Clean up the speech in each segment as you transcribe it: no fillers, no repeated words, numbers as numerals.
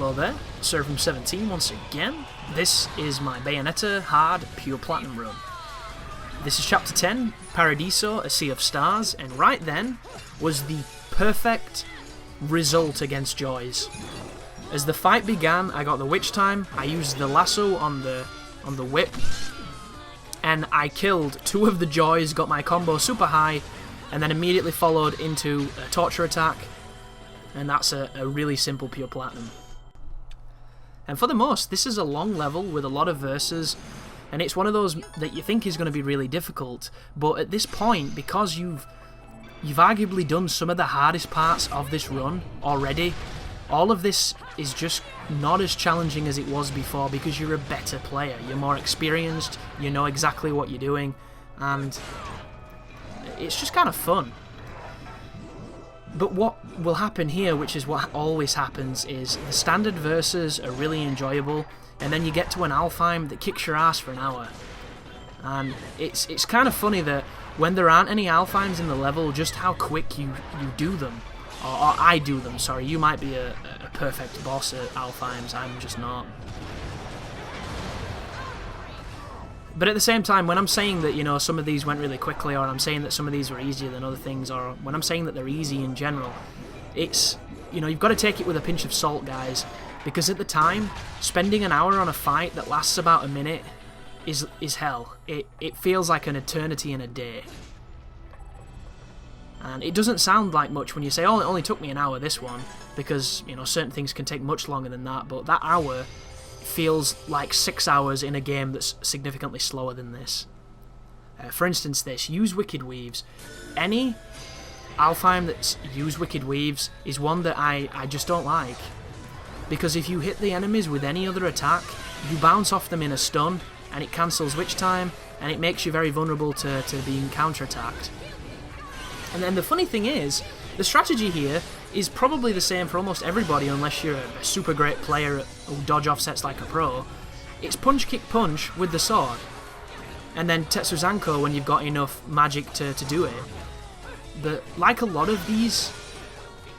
hello there, Servum17 once again. This is my Bayonetta Hard Pure Platinum run. This is Chapter 10, Paradiso, A Sea of Stars, and right then was the perfect result against Joys. As the fight began, I got the witch time, I used the lasso on the whip, and I killed 2 of the Joys, got my combo super high, and then immediately followed into a torture attack, and that's a really simple Pure Platinum. And for the most, this is a long level with a lot of verses, and it's one of those that you think is going to be really difficult, but at this point, because you've arguably done some of the hardest parts of this run already, all of this is just not as challenging as it was before because you're a better player, you're more experienced, you know exactly what you're doing, and it's just kind of fun. But what will happen here, which is what always happens, is the standard verses are really enjoyable, and then you get to an Alfheim that kicks your ass for an hour. And it's kind of funny that when there aren't any Alfheims in the level, just how quick you do them. Or I do them, sorry. You might be a perfect boss at Alfheims, I'm just not. But at the same time, when I'm saying that, you know, some of these went really quickly, or I'm saying that some of these were easier than other things, or when I'm saying that they're easy in general, it's, you know, you've got to take it with a pinch of salt, guys, because at the time, spending an hour on a fight that lasts about a minute is hell. It feels like an eternity in a day. And it doesn't sound like much when you say, oh, it only took me an hour, this one, because, you know, certain things can take much longer than that, but that hour feels like 6 hours in a game that's significantly slower than this. For instance, this, use Wicked Weaves. Any Alfheim that's use Wicked Weaves is one that I just don't like. Because if you hit the enemies with any other attack, you bounce off them in a stun, and it cancels witch time, and it makes you very vulnerable to being counterattacked. And then the funny thing is, the strategy here is probably the same for almost everybody unless you're a super great player who dodge offsets like a pro. It's punch, kick, punch with the sword. And then Tetsuzanko when you've got enough magic to do it. But like a lot of these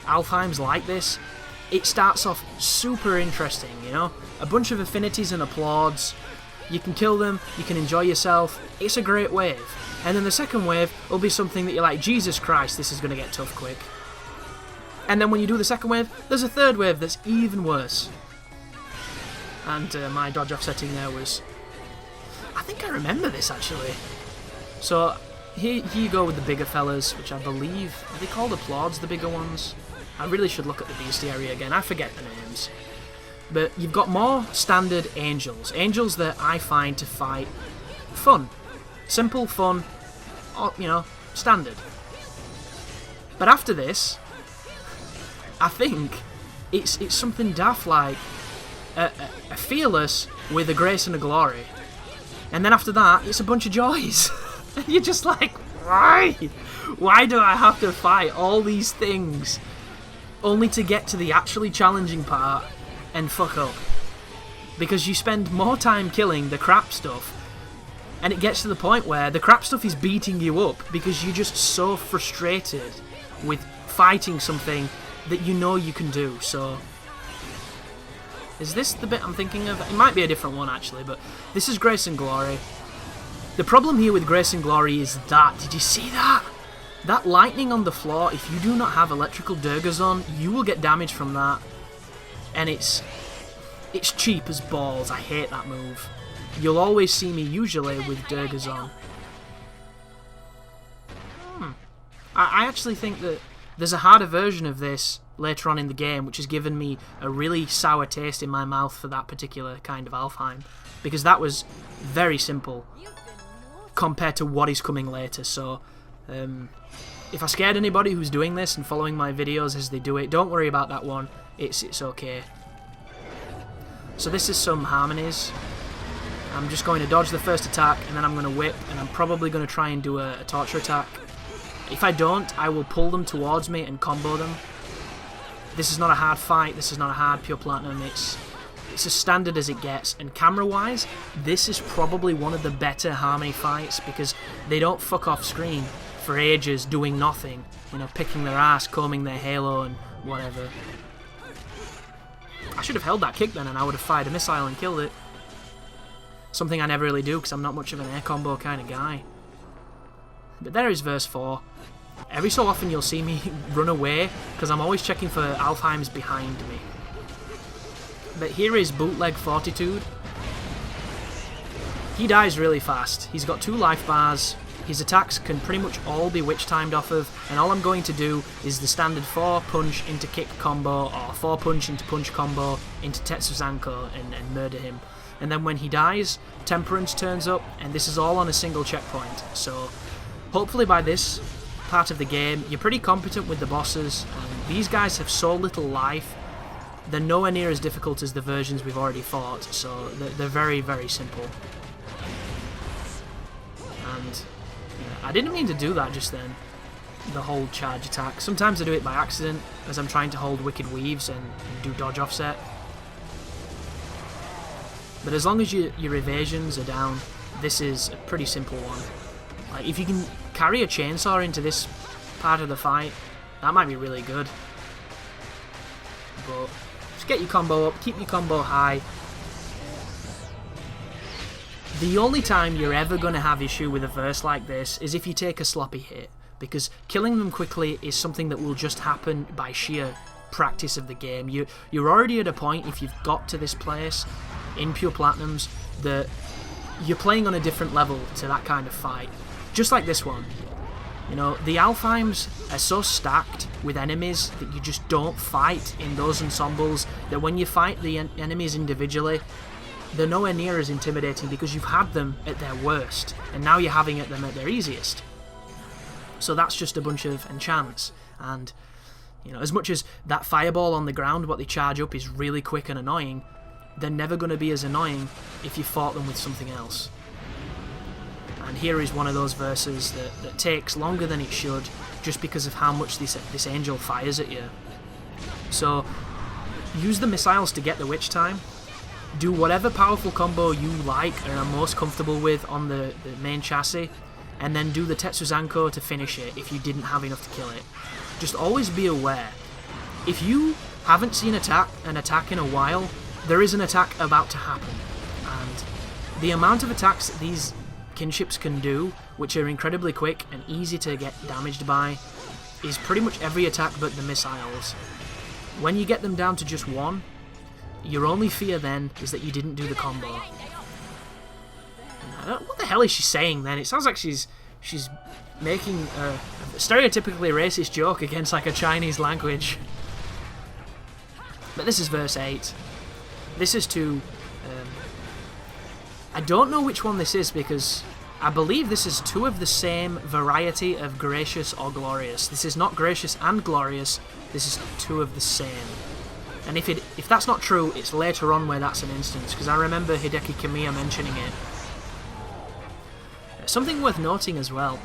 Alfheims like this, it starts off super interesting, you know? A bunch of affinities and applauds. You can kill them, you can enjoy yourself. It's a great wave. And then the second wave will be something that you're like, Jesus Christ, this is going to get tough quick. And then when you do the second wave, there's a third wave that's even worse. And my dodge offsetting there was... I think I remember this, actually. So, here you go with the bigger fellas, which I believe... Are they called applauds, the bigger ones? I really should look at the bestiary again. I forget the names. But you've got more standard angels. Angels that I find to fight fun. Simple, fun, or, you know, standard. But after this, I think it's something daft like a fearless with a grace and a glory. And then after that, it's a bunch of joys. And you're just like, why? Why do I have to fight all these things only to get to the actually challenging part and fuck up? Because you spend more time killing the crap stuff, and it gets to the point where the crap stuff is beating you up because you're just so frustrated with fighting something that you know you can do. So, is this the bit I'm thinking of? It might be a different one actually, but this is Grace and Glory. The problem here with Grace and Glory is that, did you see that? That lightning on the floor, if you do not have electrical Durgas on, you will get damage from that. And it's cheap as balls. I hate that move. You'll always see me usually with Durgas on. I actually think that there's a harder version of this later on in the game, which has given me a really sour taste in my mouth for that particular kind of Alfheim, because that was very simple compared to what is coming later. So if I scared anybody who's doing this and following my videos as they do it, don't worry about that one. It's okay. So this is some harmonies. I'm just going to dodge the first attack, and then I'm going to whip, and I'm probably going to try and do a torture attack. If I don't, I will pull them towards me and combo them. This is not a hard fight, this is not a hard Pure Platinum, it's as standard as it gets, and camera-wise, this is probably one of the better Harmony fights, because they don't fuck off screen for ages doing nothing, you know, picking their ass, combing their halo and whatever. I should have held that kick then, and I would have fired a missile and killed it. Something I never really do, because I'm not much of an air combo kind of guy. But there is verse 4. Every so often you'll see me run away, because I'm always checking for Alfheims behind me. But here is Bootleg Fortitude. He dies really fast. He's got 2 life bars. His attacks can pretty much all be witch timed off of, and all I'm going to do is the standard 4 punch into kick combo, or 4 punch into punch combo into Tetsuzanko and murder him. And then when he dies, Temperance turns up, and this is all on a single checkpoint. So hopefully by this part of the game, you're pretty competent with the bosses, and these guys have so little life. They're nowhere near as difficult as the versions we've already fought, so they're very, very simple. And I didn't mean to do that just then, the whole charge attack. Sometimes I do it by accident, as I'm trying to hold Wicked Weaves and do dodge offset. But as long as your evasions are down, this is a pretty simple one. Like, if you can carry a chainsaw into this part of the fight, that might be really good. But just get your combo up, keep your combo high. The only time you're ever going to have issue with a verse like this is if you take a sloppy hit, because killing them quickly is something that will just happen by sheer practice of the game. You're already at a point, if you've got to this place in Pure Platinums, that you're playing on a different level to that kind of fight. Just like this one. You know, the Alfheims are so stacked with enemies that you just don't fight in those ensembles, that when you fight the enemies individually, they're nowhere near as intimidating because you've had them at their worst, and now you're having them at their easiest. So that's just a bunch of enchants, and you know, as much as that fireball on the ground, what they charge up, is really quick and annoying, they're never going to be as annoying if you fought them with something else. And here is one of those verses that takes longer than it should, just because of how much this angel fires at you. So use the missiles to get the witch time. Do whatever powerful combo you like and are most comfortable with on the main chassis, and then do the Tetsuzanko to finish it if you didn't have enough to kill it. Just always be aware. If you haven't seen an attack in a while, there is an attack about to happen. And the amount of attacks that these kinships can do, which are incredibly quick and easy to get damaged by, is pretty much every attack but the missiles. When you get them down to just one, your only fear then is that you didn't do the combo. What the hell is she saying then? It sounds like she's making a stereotypically racist joke against like a Chinese language. But this is verse 8. This is to... I don't know which one this is, because I believe this is 2 of the same variety of gracious or glorious. This is not gracious and glorious, this is 2 of the same. And if that's not true, it's later on where that's an instance, because I remember Hideki Kamiya mentioning it. Something worth noting as well,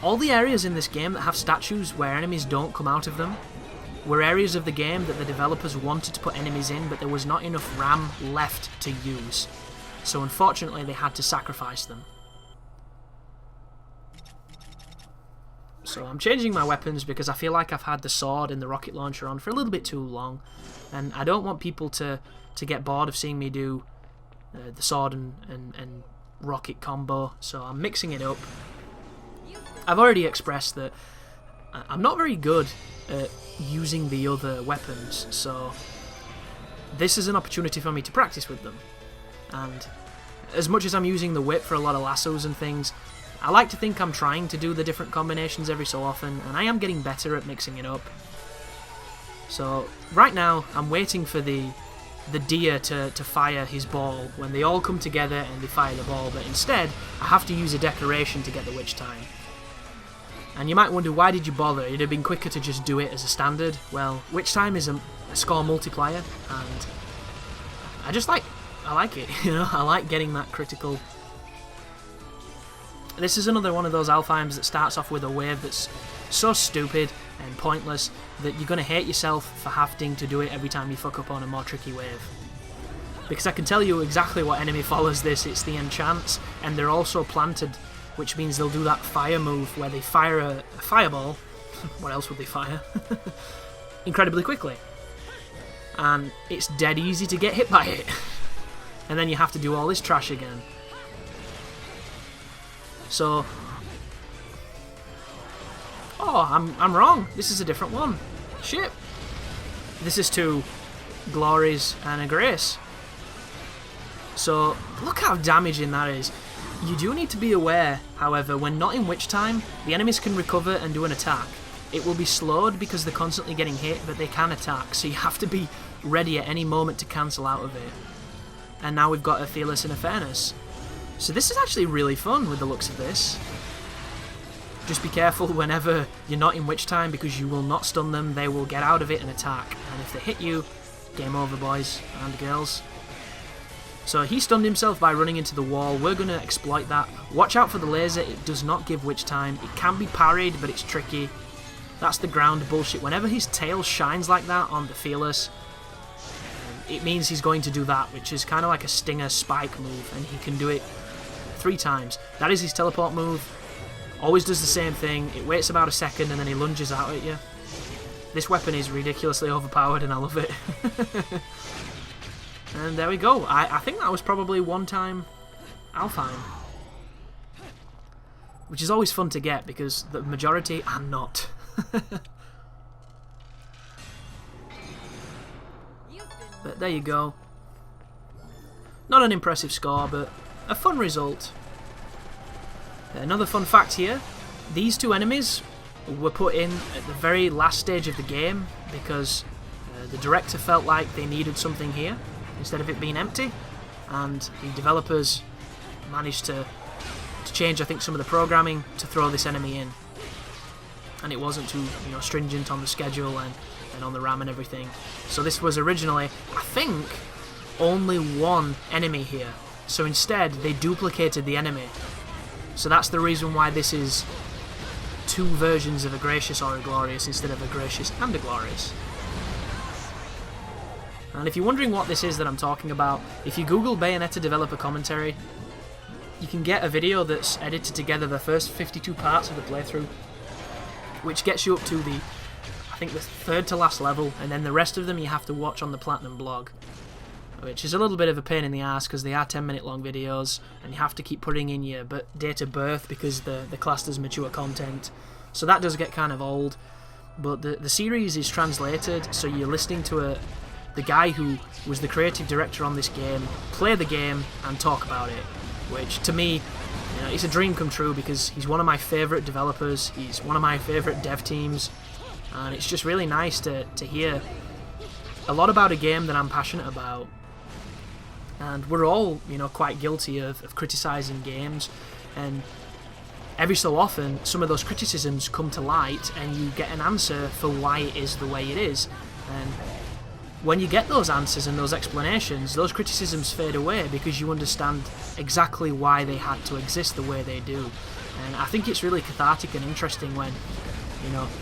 all the areas in this game that have statues where enemies don't come out of them were areas of the game that the developers wanted to put enemies in, but there was not enough RAM left to use. So unfortunately they had to sacrifice them. So I'm changing my weapons because I feel like I've had the sword and the rocket launcher on for a little bit too long, and I don't want people to get bored of seeing me do the sword and rocket combo, so I'm mixing it up. I've already expressed that I'm not very good at using the other weapons, so this is an opportunity for me to practice with them. And as much as I'm using the whip for a lot of lassos and things, I like to think I'm trying to do the different combinations every so often, and I am getting better at mixing it up. So right now I'm waiting for the deer to fire his ball when they all come together and they fire the ball, but instead I have to use a decoration to get the witch time. And you might wonder, why did you bother? It'd have been quicker to just do it as a standard. Well, witch time is a score multiplier, and I like it, you know, I like getting that critical. This is another one of those Alfheims that starts off with a wave that's so stupid and pointless that you're going to hate yourself for having to do it every time you fuck up on a more tricky wave. Because I can tell you exactly what enemy follows this. It's the enchants, and they're also planted, which means they'll do that fire move where they fire a fireball. What else would they fire? Incredibly quickly. and it's dead easy to get hit by it. And then you have to do all this trash again. So... Oh, I'm wrong. This is a different one. Shit. This is 2 glories and a grace. So, look how damaging that is. You do need to be aware, however, when not in witch time, the enemies can recover and do an attack. It will be slowed because they're constantly getting hit, but they can attack, so you have to be ready at any moment to cancel out of it. And now we've got a Fearless and a Fairness. So this is actually really fun with the looks of this. Just be careful whenever you're not in witch time, because you will not stun them, they will get out of it and attack. And if they hit you, game over, boys and girls. So he stunned himself by running into the wall. We're going to exploit that. Watch out for the laser, it does not give witch time. It can be parried, but it's tricky. That's the ground bullshit. Whenever his tail shines like that on the Fearless, it means he's going to do that, which is kind of like a stinger spike move, and he can do it 3 times. That is his teleport move. Always does the same thing. It waits about a second and then he lunges out at you. This weapon is ridiculously overpowered and I love it. And there we go. I think that was probably 1-time Alfheim. Which is always fun to get because the majority are not. But there you go. Not an impressive score, but a fun result. Another fun fact here, these 2 enemies were put in at the very last stage of the game because the director felt like they needed something here instead of it being empty, and the developers managed to change, I think, some of the programming to throw this enemy in. And it wasn't too, stringent on the schedule and on the RAM and everything. So this was originally, I think, only 1 enemy here. So instead, they duplicated the enemy. So that's the reason why this is 2 versions of a Gracious or a Glorious instead of a Gracious and a Glorious. And if you're wondering what this is that I'm talking about, if you Google Bayonetta developer commentary, you can get a video that's edited together the first 52 parts of the playthrough, which gets you up to the, I think, the 3rd to last level, and then the rest of them you have to watch on the Platinum blog. Which is a little bit of a pain in the ass because they are 10-minute long videos and you have to keep putting in your date of birth because the classed as mature content. So that does get kind of old. But the series is translated, so you're listening to the guy who was the creative director on this game play the game and talk about it. Which to me, it's a dream come true because he's one of my favourite developers, he's one of my favourite dev teams, and it's just really nice to hear a lot about a game that I'm passionate about. And we're all, quite guilty of criticising games, and every so often some of those criticisms come to light and you get an answer for why it is the way it is. And when you get those answers and those explanations, those criticisms fade away because you understand exactly why they had to exist the way they do. And I think it's really cathartic and interesting when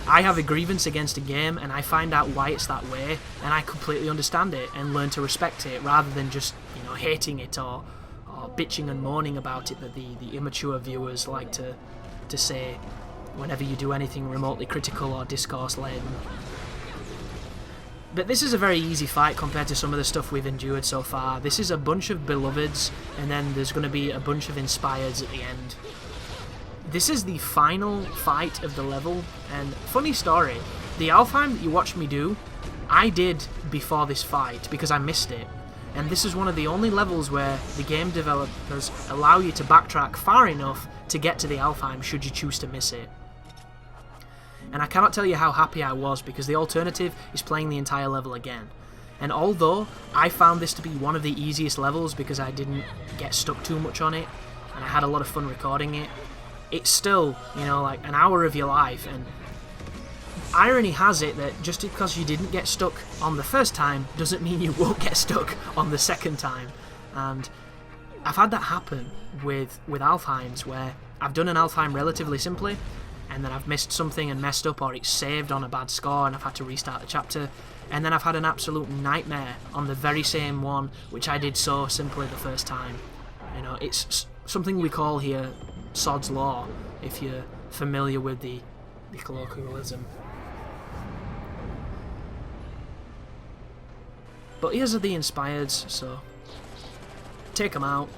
I have a grievance against a game and I find out why it's that way and I completely understand it and learn to respect it rather than just, hating it or bitching and moaning about it that the immature viewers like to say whenever you do anything remotely critical or discourse-laden. But this is a very easy fight compared to some of the stuff we've endured so far. This is a bunch of beloveds and then there's going to be a bunch of inspireds at the end. This is the final fight of the level, and funny story, the Alfheim that you watched me do, I did before this fight because I missed it. And this is one of the only levels where the game developers allow you to backtrack far enough to get to the Alfheim should you choose to miss it. And I cannot tell you how happy I was because the alternative is playing the entire level again. And although I found this to be one of the easiest levels because I didn't get stuck too much on it, and I had a lot of fun recording it, it's still, like an hour of your life, and irony has it that just because you didn't get stuck on the first time doesn't mean you won't get stuck on the second time. And I've had that happen with Alfheims where I've done an Alfheim relatively simply and then I've missed something and messed up, or it's saved on a bad score and I've had to restart the chapter, and then I've had an absolute nightmare on the very same one which I did so simply the first time. It's something we call here Sod's Law, if you're familiar with the colloquialism. But here's the inspireds, so take them out.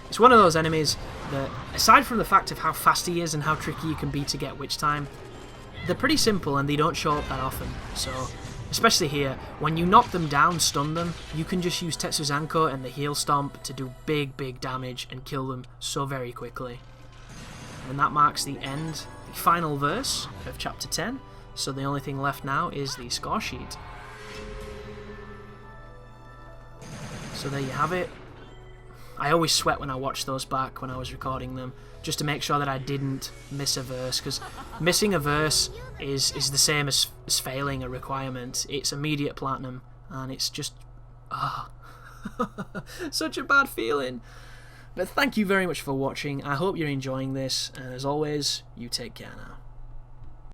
It's one of those enemies that, aside from the fact of how fast he is and how tricky you can be to get witch time, they're pretty simple and they don't show up that often. So, especially here, when you knock them down, stun them, you can just use Tetsuzanko and the Heel Stomp to do big damage and kill them so very quickly. And that marks the end, the final verse of Chapter 10, so the only thing left now is the score sheet. So there you have it. I always sweat when I watch those back when I was recording them, just to make sure that I didn't miss a verse, because missing a verse is the same as failing a requirement. It's immediate platinum, and it's just... such a bad feeling. But thank you very much for watching. I hope you're enjoying this, and as always, you take care now.